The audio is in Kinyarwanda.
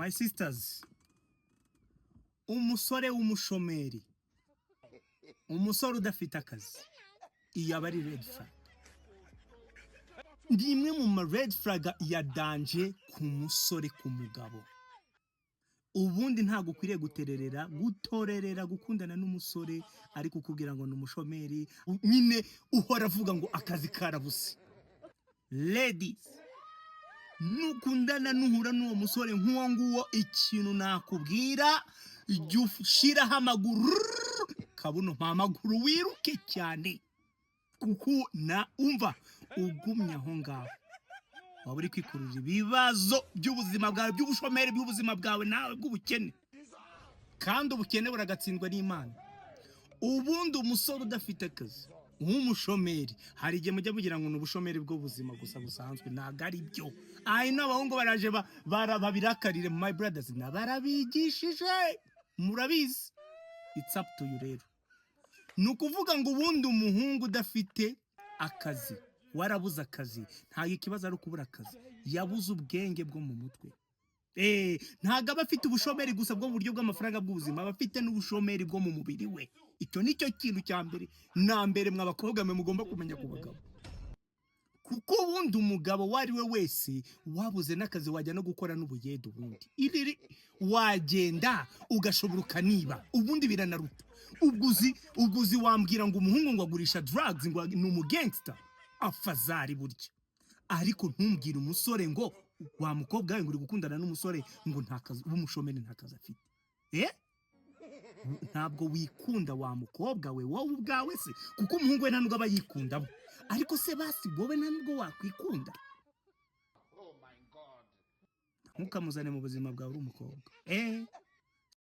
My sisters, umusore w'umushomeri, umusore udafite akazi, iyo aba ari red flag. Ndi imwe mu ma red flag ya danje ku musore ku mugabo. Ubundi ntago ukwiriye gutorerera gukundana n'umusore ariko kukubwira ngo n'umushomeri, nyine uhora avuga ngo akazi karabuze. Ladies, nukundana nuhura n'uwo musore nk'uwo nguwo, ikintu nakubwira, jya ushiraho amaguru, kabuno mpamaguru wiruke cyane, kuko na umva ugumye aho ngaho waba uri kwikurura ibibazo by'ubuzima bwawe, by'ubushomeri, by'ubuzima bwawe nawe bw'ubukene, kandi ubukene buragatsindwa n'Imana. Ubundi umusore udafite akazi nk'umushomeri, hari igihe mujya mugira ngo n'ubushomeri bw'ubuzima gusa busanzwe, ntago ari byo. N'abahungu baraje babirakarire, my brothers, nabarabigishije murabizi. It's up to you rero. Nukuvuga ngo ubundi umuhungu udafite akazi, warabuze akazi, ntago ikibazo ari ukubura akazi, yabuze ubwenge bwo mu mutwe. Ntago aba afite ubushomeri gusa bwo mu buryo bw'amafaranga bw'ubuzima, aba afite n'ubushomeri bwo mu mubiri we. Icyo nicyo kintu cya mbere na mbere mw'abakobwa mwe mugomba kumenya ku bagabo, kuko ubundi umugabo wari we wese wabuze n'akazi wajya no gukora n'ubuyede, ubundi wagenda ugashobora ukaniba, ubundi biranaruta. Ubwuzi wambwira ngo umuhungu ngo agurisha drugs ngo ni umugangster, afazari burya. Ariko ntumbwire umusore ngo wa mukobwa we ngo uri gukundana n'umusore ngo nta kazi, umushomeri nta kazi afite. Ntabwo wikunda wa mukobwa we wowe ubwawe se, kuko umuhungu we nta nubwo aba yikundamo. Ariko se basi wowe nta nubwo wakwikunda? Ntukamuzane mu buzima bwawe uri umukobwa.